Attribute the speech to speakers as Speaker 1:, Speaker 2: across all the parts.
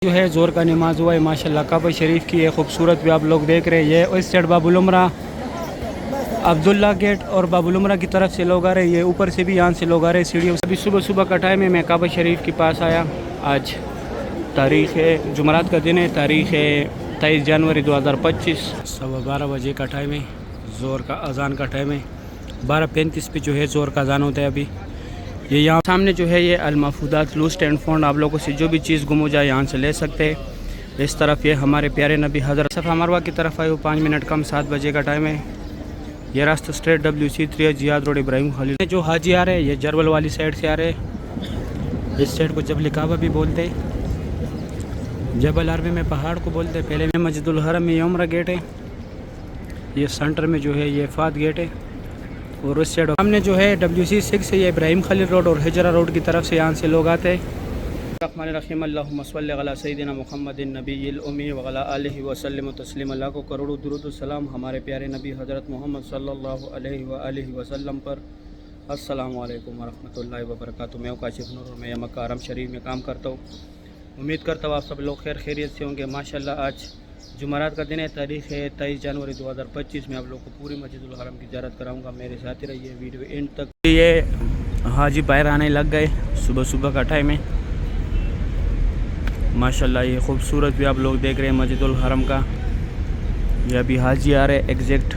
Speaker 1: जो है ज़ोर का नमाज हुआ है माशाल्लाह। काबा शरीफ की ये खूबसूरत भी आप लोग देख रहे हैं। ये इस साइड बाबुल उमरा अब्दुल्ला गेट और बाबुल उमरा की तरफ से लोग आ रहे हैं। ये ऊपर से भी यहाँ से लोग आ रहे हैं सीढ़ियों से। अभी सुबह सुबह का टाइम है, मैं काबा शरीफ के पास आया। आज तारीख़ है जुमरात का दिन है, तारीख़ है 23 जनवरी 2025। 12:15 बजे का टाइम है, ज़ोर का अज़ान का टाइम है। 12:35 पे जो है ज़ोर का अज़ान होता है। अभी ये यहाँ सामने जो है ये अल-महफूज़ात लूस्ट एंड फाउंड, आप लोगों से जो भी चीज़ गुम हो जाए यहाँ से ले सकते हैं। इस तरफ ये हमारे प्यारे नबी हज़रत सफ़ा मरवा की तरफ आए हो। 5 मिनट कम 7 बजे का टाइम है। ये रास्ता straight WC3 Ziad road Ibrahim Khalil. जो हाजी आ रहे हैं ये जरबल वाली साइड से आ रहे हैं। इस साइड को जबल काबा भी बोलते हैं, जबल अरबी में पहाड़ को बोलते हैं। पहले में मस्जिदुल हरम में ये उम्रा गेट है, ये सेंटर में जो है ये फ़ात गेट है। और उस साइड सामने जो है WC6 से ये इब्राहिम खलील रोड और हिजरा रोड की तरफ से यहाँ से लोग आते हैं। रहमान अल्लाहुम्मा सल्लि अला सय्यिदिना मुहम्मदिन नबिय्यिल उम्मी व अला आलिहि व सल्लिम तस्लीमा। अल्लाह को करोड़ों दुरूद व सलाम हमारे प्यारे नबी हज़रत मोहम्मद सल्लल्लाहु अलैहि वसल्लम पर। अस्सलामु अलैकुम व रहमतुल्लाहि व बरकातुहू। मैं काशिफ नूर और मैं मक्का हरम शरीफ में काम करता हूँ। उम्मीद करता हूँ आप सब लोग खैरियत से होंगे। माशाल्लाह आज जुमरात का दिन है, तारीख़ है 23 जनवरी 2025 में आप लोग को पूरी मस्जिदुल हरम की ज़ियारत कराऊंगा। मेरे साथ ही रहिए वीडियो एंड तक। ये हाजी बाहर आने लग गए, सुबह सुबह का टाइम है माशाल्लाह। ये खूबसूरत भी आप लोग देख रहे हैं मस्जिदुल हरम का। ये अभी हाजी आ रहे हैं एग्जैक्ट,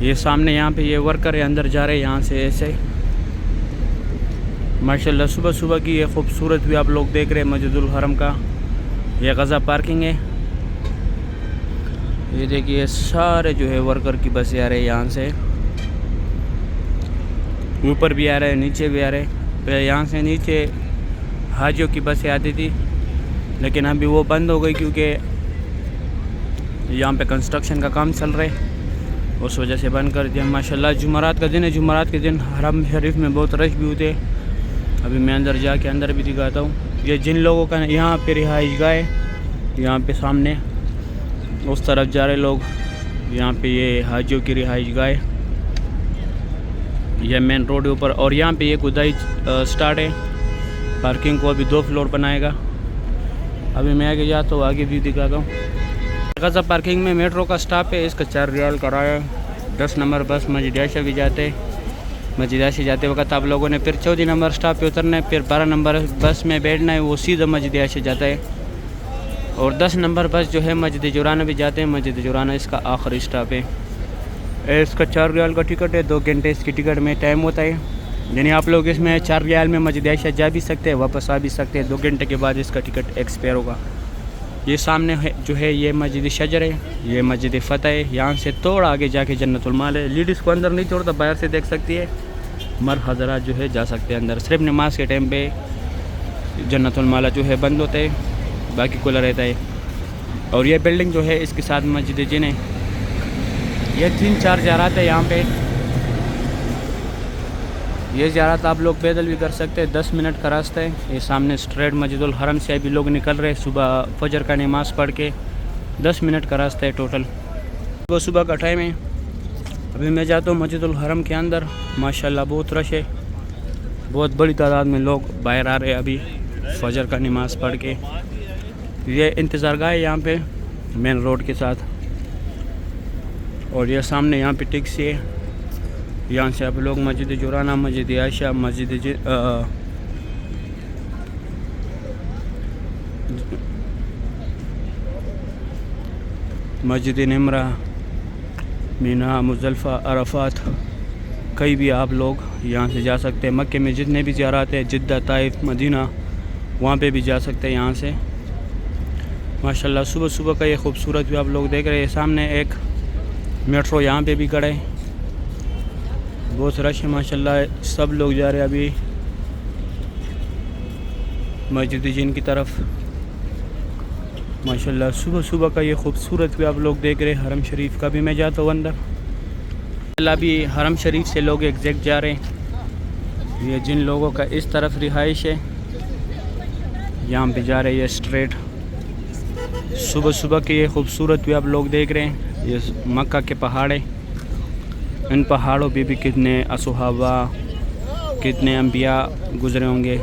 Speaker 1: ये सामने यहाँ पे ये वर्कर है अंदर जा रहे हैं यहाँ से ऐसे माशाल्लाह। सुबह सुबह की ये खूबसूरत भी आप लोग देख रहे हैं मस्जिदुल हरम का। ये गज़ा पार्किंग है। ये देखिए सारे जो है वर्कर की बसें आ रहे हैं यहाँ से, ऊपर भी आ रहे हैं नीचे भी आ रहे हैं। पहले यहाँ से नीचे हाजियों की बसें आती थी, लेकिन अभी वो बंद हो गई क्योंकि यहाँ पे कंस्ट्रक्शन का काम चल रहा है, उस वजह से बंद कर दिया। माशाल्लाह जुमरात का दिन है, जुमरात के दिन हरम शरीफ में बहुत रश भी होते हैं। अभी मैं अंदर जाके अंदर भी दिखाता हूँ। ये जिन लोगों का यहाँ पे रिहाइश गाह है, यहाँ पे सामने उस तरफ जा रहे लोग, यहाँ पे ये हाजियों की रिहाइश गाह है, यह मेन रोड ऊपर। और यहाँ पे ये खुदाई स्टार्ट है, पार्किंग को अभी 2 फ्लोर बनाएगा। अभी मैं आगे जाता हूँ, आगे भी दिखाता हूँ। गज़ा पार्किंग में मेट्रो का स्टॉप है, इसका 4 रियाल कराया। 10 नंबर बस मस्जिद आयशा भी जाते, मस्जिद आयशा जाते वक्त आप लोगों ने फिर 14 नंबर स्टॉप पे उतरना है, फिर 12 नंबर बस में बैठना है, वो सीधा मस्जिद आयशा जाता है। और 10 नंबर बस जो है मस्जिद जुराना भी जाते हैं, मस्जिद जुराना इसका आखिरी स्टॉप है। इसका 4 रियाल का टिकट है, 2 घंटे इसकी टिकट में टाइम होता है। यानी आप लोग इसमें 4 रियाल में मस्जिद आयशा जा भी सकते हैं, वापस आ भी सकते हैं। 2 घंटे के बाद इसका टिकट एक्सपायर होगा। ये सामने है जो है ये मस्जिद शजर है, ये मस्जिद फ़तह है। यहाँ से थोड़ा आगे जाके जन्नतुल माल है। लेडीज़ को अंदर नहीं छोड़ता, बाहर से देख सकती है। मर्द हज़रात जो है जा सकते हैं अंदर। सिर्फ नमाज के टाइम पे जन्नतुल माल जो है बंद होता है, बाकी खुला रहता है। और ये बिल्डिंग जो है इसके साथ मस्जिद जिन है। ये 3-4 ज़ियारत है यहाँ पे। ये ज़ियारत आप लोग पैदल भी कर सकते हैं, 10 मिनट का रास्ता है। ये सामने स्ट्रेट मस्जिदुल हरम से अभी लोग निकल रहे हैं सुबह फजर का नमाज़ पढ़ के। 10 मिनट का रास्ता है टोटल। सुबह सुबह का टाइम है। अभी मैं जाता हूँ मस्जिदुल हरम के अंदर। माशाल्लाह बहुत रश है, बहुत बड़ी तादाद में लोग बाहर आ रहे हैं अभी फजर का नमाज़ पढ़ के। ये इंतज़ार गाह है यहाँ पे मेन रोड के साथ। और ये सामने यहाँ पे टैक्सी है, यहाँ से आप लोग मस्जिद जुराना, मस्जिद आयशा, मस्जिद निमरा, मीना, मुज़दलिफ़ा, अरफ़ात, कहीं भी आप लोग यहाँ से जा सकते हैं। मक्के में जितने भी ज़ियारत हैं, जिद्दा, ताइफ, मदीना, वहाँ पे भी जा सकते हैं यहाँ से। माशाल्लाह सुबह सुबह का ये खूबसूरत भी आप लोग देख रहे हैं। सामने एक मेट्रो यहाँ पे भी खड़े, बहुत रश है माशाल्लाह। सब लोग जा रहे हैं अभी मस्जिद जिन की तरफ। माशाल्लाह सुबह सुबह का ये खूबसूरत भी आप लोग देख रहे हैं हरम शरीफ का। भी मैं जाता हूँ अंदर। अभी हरम शरीफ से लोग एग्जैक्ट जा रहे हैं। ये जिन लोगों का इस तरफ रिहाइश है, यहाँ पे जा रहे हैं ये स्ट्रेट। सुबह सुबह के ये खूबसूरत भी आप लोग देख रहे हैं। ये मक्का के पहाड़ है, इन पहाड़ों पे भी कितने असहाबा, कितने अंबिया गुज़रे होंगे।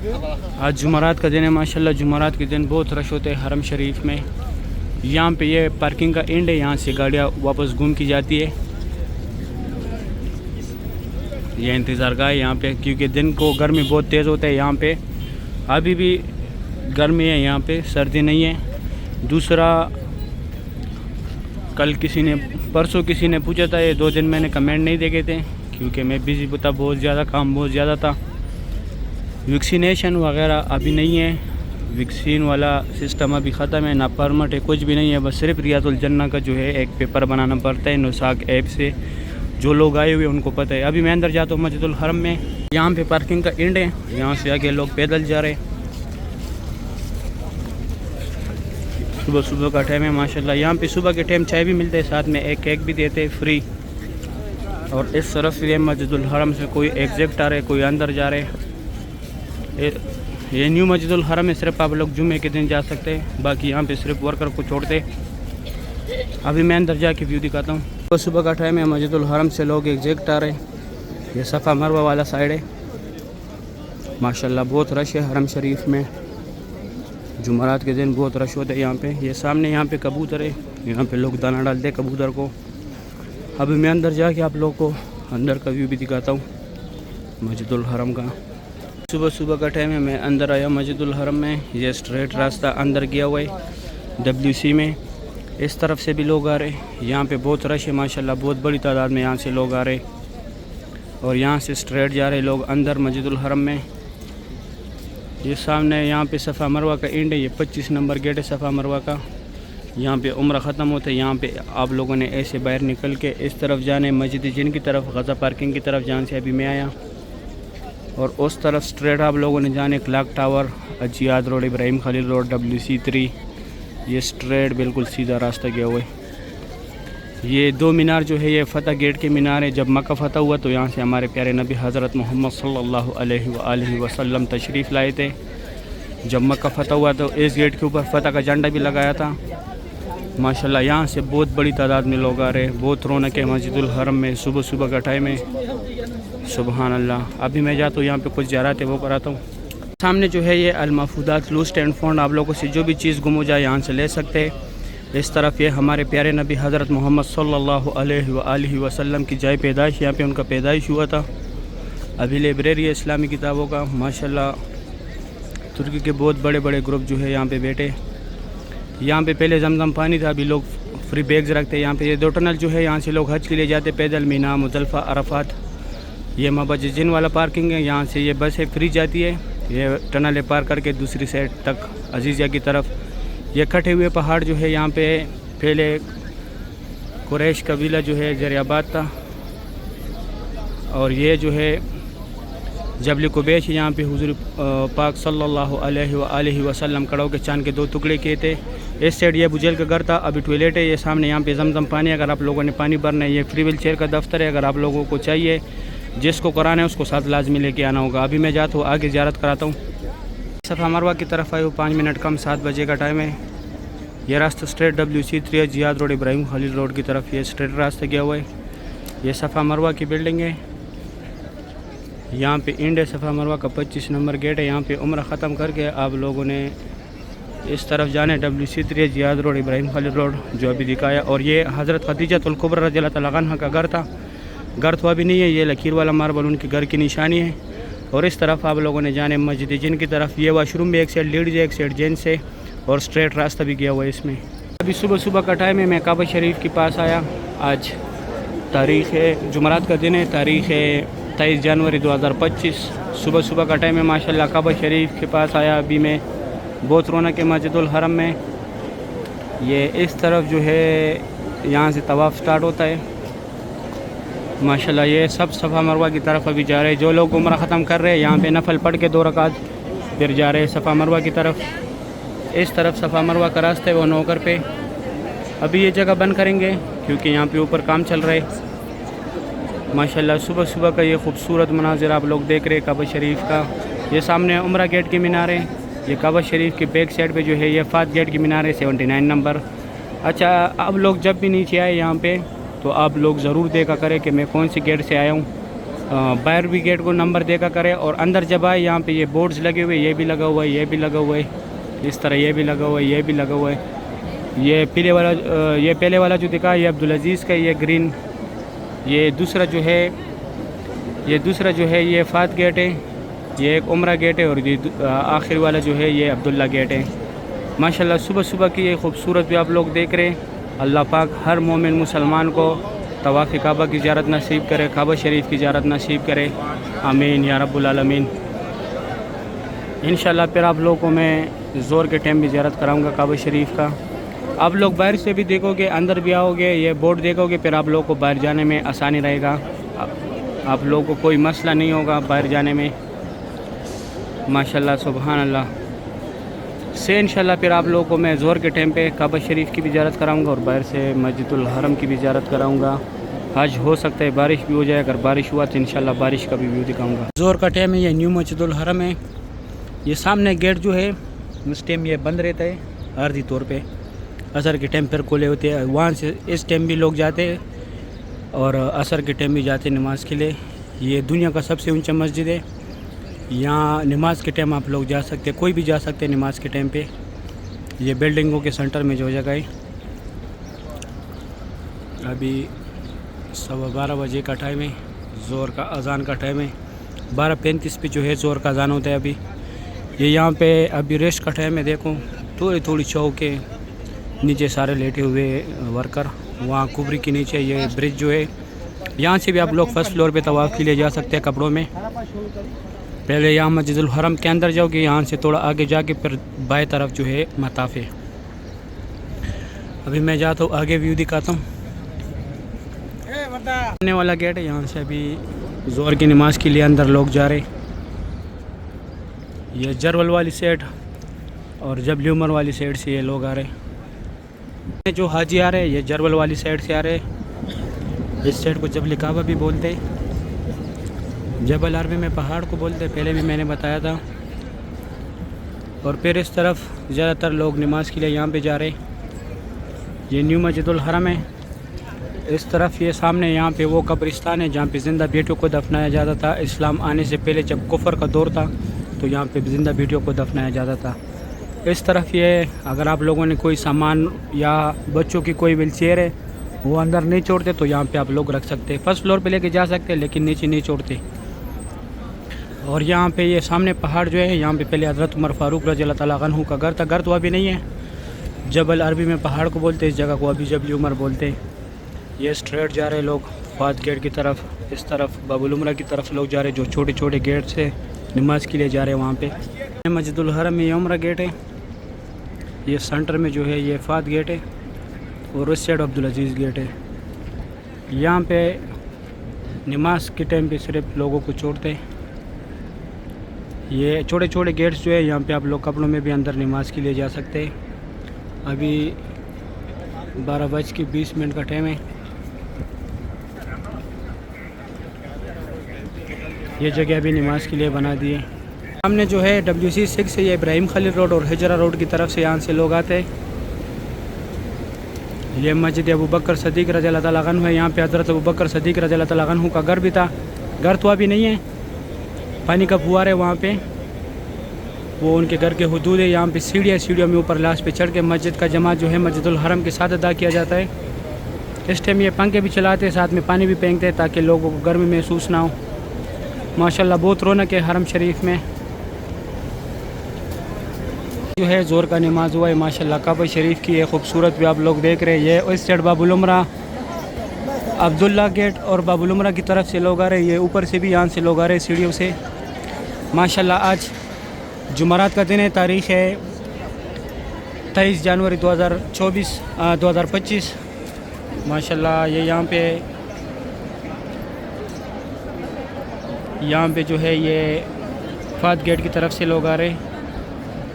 Speaker 1: आज जुमेरात का दिन है माशाल्लाह। जुमेरात के दिन बहुत रश होते हैं हरम शरीफ में। यहाँ पे ये पार्किंग का एंड है, यहाँ से गाड़ियाँ वापस घूम की जाती है। ये इंतज़ार गाह है यहाँ पे, क्योंकि दिन को गर्मी बहुत तेज़ होता है यहाँ पे। अभी भी गर्मी है यहाँ पे, सर्दी नहीं है। दूसरा, कल परसों किसी ने पूछा था, ये 2 दिन मैंने कमेंट नहीं देखे थे क्योंकि मैं बिज़ी था, बहुत ज़्यादा काम बहुत ज़्यादा था। वैक्सीनेशन वगैरह अभी नहीं है, वैक्सीन वाला सिस्टम अभी ख़त्म है, ना परमिट है, कुछ भी नहीं है। बस सिर्फ रियाजुल जन्ना का जो है एक पेपर बनाना पड़ता है नुसाक ऐप से। जो लोग आए हुए उनको पता है। अभी मैं अंदर जाता हूँ मस्जिदुल हरम में। यहाँ पे पार्किंग का एंड है, यहाँ से आगे लोग पैदल जा रहे हैं। सुबह सुबह का टाइम है माशाल्लाह। यहाँ पे सुबह के टाइम चाय भी मिलते है, साथ में एक केक भी देते हैं फ्री। और इस तरफ से मस्जिदुल हरम से कोई एग्जिट आ रहे, कोई अंदर जा रहे। ये न्यू मस्जिदुल हरम में सिर्फ आप लोग जुमे के दिन जा सकते हैं, बाकी यहाँ पे सिर्फ वर्कर को छोड़ते। अभी मैं अंदर जाके व्यू दिखाता हूँ। सुबह का टाइम है, मस्जिदुल हरम से लोग एग्जिट आ रहे। ये सफ़ा मरवा वाला साइड है माशाल्लाह। बहुत रश है हरम शरीफ में, जुमेरात के दिन बहुत रश होता है यहाँ पे। ये सामने यहाँ पे कबूतर है, यहाँ पे लोग दाना डालते हैं कबूतर को। अभी मैं अंदर जाके आप लोग को अंदर का व्यू भी दिखाता हूँ मस्जिदुल हरम का। सुबह सुबह का टाइम है, मैं अंदर आया मस्जिदुल हरम में। ये स्ट्रेट रास्ता अंदर गया हुआ है WC में। इस तरफ से भी लोग आ रहे हैं। यहाँ पे बहुत रश है माशाल्लाह, बहुत बड़ी तादाद में यहाँ से लोग आ रहे। और यहाँ से स्ट्रेट जा रहे लोग अंदर मस्जिदुल हरम में। ये सामने यहाँ पे सफ़ा मरवा का एंड है, ये 25 नंबर गेट है सफ़ा मरवा का। यहाँ पे उम्र ख़त्म होता है। यहाँ पे आप लोगों ने ऐसे बाहर निकल के इस तरफ जाने मस्जिद जिन की तरफ, गज़ा पार्किंग की तरफ, जहाँ से अभी मैं आया। और उस तरफ स्ट्रेट आप लोगों ने जाने clock tower, Ajyad road, Ibrahim Khalil road, WC3। ये स्ट्रेट बिल्कुल सीधा रास्ता गया हुआ है। ये 2 मीनार जो है ये फ़तह गेट के मीनार है। जब मक्का फ़तह हुआ तो यहाँ से हमारे प्यारे नबी हज़रत मोहम्मद सल्लल्लाहु अलैहि वसल्लम तशरीफ़ लाए थे। जब मक्का फ़तह हुआ तो इस गेट के ऊपर फ़तह का झंडा भी लगाया था माशाल्लाह। यहाँ से बहुत बड़ी तादाद में लोग आ रहे हैं। बहुत रौनक है मस्जिदुल हरम में, सुबह सुबह का टाइम है। सुबहान अल्लाह। अभी मैं जाता हूँ यहाँ पे कुछ ज़ियारत है वो कराता हूँ। सामने जो है ये अल-महफूज़ात लूस्ट एंड फाउंड, आप लोगों से जो भी चीज़ गुम हो जाए यहाँ से ले सकते हैं। इस तरफ ये हमारे प्यारे नबी हज़रत मोहम्मद सल्लल्लाहु अलैहि वसल्लम की जाए पैदाइश, यहाँ पे उनका पैदाइश हुआ था। अभी लाइब्रेरी है इस्लामी किताबों का माशाल्लाह। तुर्की के बहुत बड़े बड़े ग्रुप जो है यहाँ पे बैठे। यहाँ पे पहले जमजम पानी था, अभी लोग फ्री बैग्स रखते हैं यहाँ पे। ये 2 टनल जो है यहाँ से लोग हज के लिए जाते पैदल, मीना, मुज़दलिफ़ा, अरफात। ये मबजिन वाला पार्किंग है, यहाँ से ये बसें फ्री जाती है। ये टनल पार करके दूसरी साइड तक अजीज़िया की तरफ। ये कटे हुए पहाड़ जो है यहाँ पे पहले कुरैश कबीला जो है ज़रियाबाद था। और ये जो है जबल कुबैश, यहाँ पे हुज़ूर पाक सल्लल्लाहु अलैहि वसल्लम कड़ों के चांद के 2 टुकड़े किए थे। इस साइड ये बुझेल का घर था, अभी टॉयलेट है। ये सामने यहाँ पे जमजम पानी, अगर आप लोगों ने पानी भरना है। ये फ्री व्हील चेयर का दफ्तर है, अगर आप लोगों को चाहिए, जिसको कराना है उसको साथ लाजमी लेके आना होगा। अभी मैं जाता हूँ आगे ज़ियारत कराता हूँ। सफ़ा मरवा की तरफ आए हो, 5 मिनट कम 7 बजे का टाइम है। ये रास्ता straight WC3 Ziad road, Ibrahim Khalil road की तरफ ये स्ट्रेट रास्ता गया हुआ है। ये सफ़ा मरवा की बिल्डिंग है, यहाँ पे एंड है सफ़ा मरवा का 25 नंबर गेट है। यहाँ पे उम्र ख़त्म करके आप लोगों ने इस तरफ जाने WC3 Ziad road, Ibrahim Khalil road जो अभी दिखाया। और ये हज़रत खदीजतुल कुबरा रज़ियल्लाहु तआला अन्हा का घर था। घर तो अभी नहीं है, ये लकीर वाला मार्बल उनके घर की निशानी है। और इस तरफ आप लोगों ने जाने मस्जिद जिन की तरफ। ये वाशरूम भी एक साइड लेडीज़ है, एक साइड जेंट्स है। और स्ट्रेट रास्ता भी गया हुआ है इसमें। अभी सुबह सुबह का टाइम है, मैं काबा शरीफ के पास आया। आज तारीख़ है, जुमेरात का दिन है, तारीख़ है 23 जनवरी 2025। सुबह सुबह का टाइम है माशाल्लाह। काबा शरीफ के पास आया अभी मैं। बहुत रौनक है मस्जिदुल हरम में। ये इस तरफ जो है यहाँ से तवाफ़ स्टार्ट होता है माशाल्लाह। ये सब सफ़ा मरवा की तरफ अभी जा रहे हैं। जो लोग उम्रा ख़त्म कर रहे हैं यहाँ पे नफल पढ़ के 2 रकात फिर जा रहे हैं सफ़ा मरवा की तरफ। इस तरफ सफ़ा मरवा का रास्ता है वो नौकर पे। अभी ये जगह बंद करेंगे क्योंकि यहाँ पे ऊपर काम चल रहा है माशाल्लाह। सुबह सुबह का ये खूबसूरत मनाजिर आप लोग देख रहे हैं काबा शरीफ का। ये सामने उम्रा गेट के मीनार है। ये काबा शरीफ के बैक साइड पे जो है ये फात गेट की मीनार है 79 नंबर। अच्छा, अब लोग जब भी नीचे आए यहाँ पे तो आप लोग ज़रूर देखा करें कि मैं कौन सी गेट से आया हूँ। बाहर भी गेट को नंबर देखा करें। और अंदर जब आए यहाँ पे ये बोर्ड्स लगे हुए, ये भी लगा हुआ है, ये भी लगा हुआ है, इस तरह ये भी लगा हुआ है, ये भी लगा हुआ है। ये पीले वाला ये पहले वाला जो दिखा ये अब्दुल अजीज़ का, ये ग्रीन। ये दूसरा जो है ये फ़ात गेट है, ये एक उम्रा गेट है। और ये आखिर वाला जो है ये अब्दुल्ला गेट है। माशाल्लाह सुबह सुबह की ये खूबसूरत भी आप लोग देख रहे हैं। अल्लाह पाक हर मोमिन मुसलमान को तवाफ़ काबा की ज़ियारत नसीब करे, काबा शरीफ की ज़ियारत नसीब करे, आमीन या रब्बुल आलमीन। इंशाल्लाह फिर आप लोगों को मैं ज़ोर के टाइम भी ज़ियारत कराऊँगा काबा शरीफ का। आप लोग बाहर से भी देखोगे, अंदर भी आओगे, ये बोर्ड देखोगे, फिर आप लोगों को बाहर जाने में आसानी रहेगा। आप लोगों को कोई मसला नहीं होगा बाहर जाने में। माशाल्लाह सुभान अल्लाह से इंशाल्लाह फिर आप लोगों को मैं ज़ोर के टाइम पे काबा शरीफ की भी ज़ियारत कराऊंगा और बाहर से मस्जिदुल हरम की भी ज़ियारत कराऊंगा। आज हो सकता है बारिश भी हो जाए, अगर बारिश हुआ तो इंशाल्लाह बारिश का भी व्यू दिखाऊंगा। ज़ोर का टाइम है, ये न्यू मस्जिदुल हरम है। ये सामने गेट जो है उस टाइम ये बंद रहता है आर्जी तौर पर, असर के टाइम पर खोले होते हैं। वहाँ से इस टाइम भी लोग जाते हैं और असर के टाइम भी जाते हैं नमाज़ के लिए। ये दुनिया का सबसे ऊंचा मस्जिद है। यहाँ नमाज़ के टाइम आप लोग जा सकते हैं, कोई भी जा सकते हैं नमाज़ के टाइम पे। ये बिल्डिंगों के सेंटर में जो जगह है। अभी 12:15 बजे का टाइम है, ज़ोर का अज़ान का टाइम है। 12:35 पे जो है ज़ोर का अज़ान होता है। अभी ये यहाँ पे अभी रेस्ट का टाइम है। देखो थोड़ी थोड़ी चौक के नीचे सारे लेटे हुए वर्कर, वहाँ कुबरी के नीचे ये ब्रिज जो है। यहाँ से भी आप लोग फर्स्ट फ्लोर पे तवाफ़ के लिए जा सकते हैं कपड़ों में। पहले यहाँ मस्जिदुल हरम के अंदर जाओगे, यहाँ से थोड़ा आगे जाके फिर बाएं तरफ जो है मताफ़ है। अभी मैं जाता हूँ आगे, व्यू दिखाता हूँ। आने वाला गेट है, यहाँ से अभी ज़ोहर की नमाज़ के लिए अंदर लोग जा रहे। ये जरवल वाली साइड और जबली उमर वाली साइड से ये लोग आ रहे। जो हाजी आ रहे हैं ये जरवल वाली साइड से आ रहे। इस साइड को जबल काबा भी बोलते, जबल अरबी में पहाड़ को बोलते, पहले भी मैंने बताया था। और फिर इस तरफ ज़्यादातर लोग नमाज के लिए यहाँ पे जा रहे। ये न्यू मस्जिदुल हरम है। इस तरफ ये सामने यहाँ पे वो कब्रिस्तान है जहाँ पे ज़िंदा बेटियों को दफनाया जाता था। इस्लाम आने से पहले जब कुफर का दौर था तो यहाँ पे ज़िंदा बेटियों को दफनाया जाता था। इस तरफ ये अगर आप लोगों ने कोई सामान या बच्चों की कोई व्हीलचेयर है वो अंदर नहीं छोड़ते तो यहाँ पे आप लोग रख सकते हैं। फर्स्ट फ्लोर पे लेके जा सकते हैं लेकिन नीचे नहीं छोड़ते। और यहाँ पे ये सामने पहाड़ जो है, यहाँ पे पहले हज़रत उमर फ़ारूक रज़ियल्लाहु तआला अन्हु का घर था। घर तो अभी नहीं है। जबल अरबी में पहाड़ को बोलते, इस जगह को अभी जबल उमर बोलते हैं। ये स्ट्रेट जा रहे लोग फ़ात गेट की तरफ। इस तरफ बाबुल उमरा की तरफ लोग जा रहे जो छोटे छोटे गेट से नमाज के लिए जा रहे हैं वहाँ पे। मस्जिदुल हरम में ये उमरा गेट है, ये सेंटर में जो है ये फ़ात गेट है और उस साइड अब्दुल अजीज़ गेट है। यहाँ पे नमाज के टाइम पे सिर्फ लोगों को छोड़ते हैं। ये छोटे छोटे गेट्स जो है यहाँ पे आप लोग कपड़ों में भी अंदर नमाज के लिए जा सकते हैं। अभी 12:20 का टाइम है। ये जगह अभी नमाज के लिए बना दिए। सामने जो है WC 6 है, ये इब्राहिम खलील रोड और हिजरा रोड की तरफ से यहाँ से लोग आते हैं। ये मस्जिद अबू बकर सदीक रज़ियल्लाहु तआला अन्हु है। यहाँ पे हज़रत अबू बकर सदीक रज़ियल्लाहु तआला अन्हु का घर भी था। घर तो अभी नहीं है, पानी का फुहार है वहाँ पे, वो उनके घर के हुदूद है। यहाँ पे सीढ़ियाँ, सीढ़ियों में ऊपर लाश पे चढ़ के मस्जिद का जमात जो है मस्जिदुल हरम के साथ अदा किया जाता है। इस टाइम ये पंखे भी चलाते हैं, साथ में पानी भी फेंकते हैं ताकि लोगों को गर्मी महसूस ना हो। माशाल्लाह बहुत रौनक है हरम शरीफ में। जो है ज़ोर का नमाज हुआ है माशाल्लाह। काबा शरीफ की ये खूबसूरत भी आप लोग देख रहे हैं। ये उस साइड बाबुल उमरा अब्दुल्ला गेट और बाबुल उमरा की तरफ से लोग आ रहे हैं। ये ऊपर से भी यहाँ से लोग आ रहे हैं सीढ़ियों से माशाल्लाह। आज जुमरात का दिन है, तारीख़ है 23 जनवरी 2025 माशाल्लाह। ये यहाँ पे जो है ये फ़ात गेट की तरफ से लोग आ रहे हैं।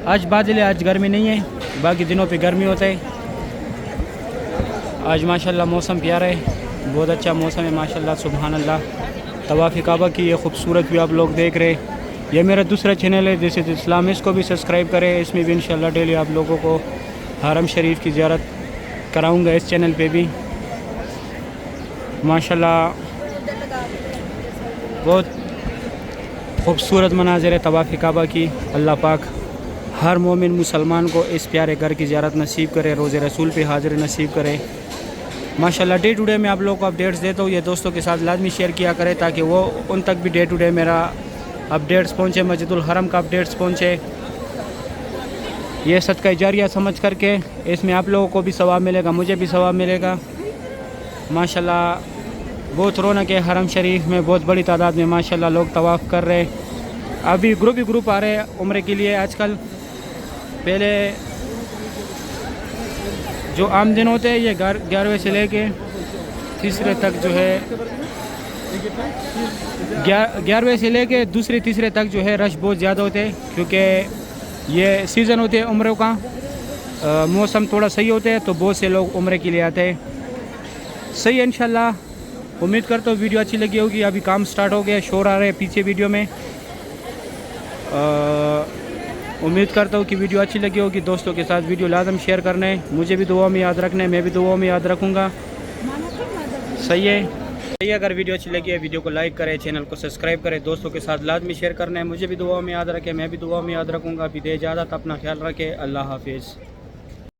Speaker 1: आज बादल है, आज गर्मी नहीं है, बाकी दिनों पे गर्मी होता है। आज माशाल्लाह मौसम प्यारा है, बहुत अच्छा मौसम है माशाल्लाह सुभान अल्लाह। तवाफ़ काबा की ये खूबसूरत भी आप लोग देख रहे हैं। ये मेरा दूसरा चैनल है दिस इज़ इस्लाम, इसको भी सब्सक्राइब करें। इसमें भी इंशाल्लाह डेली आप लोगों को हरम शरीफ की ज़ियारत कराऊंगा इस चैनल पे भी माशाल्लाह। बहुत खूबसूरत मनाज़िर है तवाफ़ काबा की। अल्लाह पाक हर मोमिन मुसलमान को इस प्यारे घर की ज़ियारत नसीब करे, रोज़े रसूल पे हाज़िर नसीब करे। माशाल्लाह डे टू डे मैं आप लोगों को अपडेट्स देता हूँ, ये दोस्तों के साथ लाजमी शेयर किया करें ताकि वो उन तक भी डे टू डे मेरा अपडेट्स पहुँचे, मस्जिदुल हरम का अपडेट्स पहुँचे। ये सदका जारिया समझ करके इसमें आप लोगों को भी सवाब मिलेगा, मुझे भी सवाब मिलेगा। माशाल्लाह बहुत रौनक है हरम शरीफ में, बहुत बड़ी तादाद में माशाल्लाह लोग तवाफ़ कर रहे हैं। अभी ग्रुप ही ग्रुप आ रहे हैं उम्रे के लिए आजकल। पहले जो आम दिन होते हैं ये 11वें से लेके तीसरे तक जो है 11वें से लेके दूसरे तीसरे तक जो है रश बहुत ज़्यादा होते हैं, क्योंकि ये सीज़न होते हैं उम्रों का। मौसम थोड़ा सही होते हैं तो बहुत से लोग उम्रे के लिए आते हैं। सही है इंशाल्लाह। उम्मीद करता हूँ वीडियो अच्छी लगी होगी। अभी काम स्टार्ट हो गया, शोर आ रहे हैं पीछे वीडियो में। उम्मीद करता हूँ कि वीडियो अच्छी लगी होगी। दोस्तों के साथ वीडियो लाजम शेयर करना है, मुझे भी दुआ में याद रखना है, मैं भी दुआ में याद रखूँगा। सही है। अगर वीडियो अच्छी लगी है वीडियो को लाइक करें, चैनल को सब्सक्राइब करें, दोस्तों के साथ लाजमी शेयर करना है, मुझे भी दुआ में याद रखें, मैं भी दुआ में याद रखूँगा। अभी दे इजाज़त, अपना ख्याल रखें, अल्लाह हाफिज़।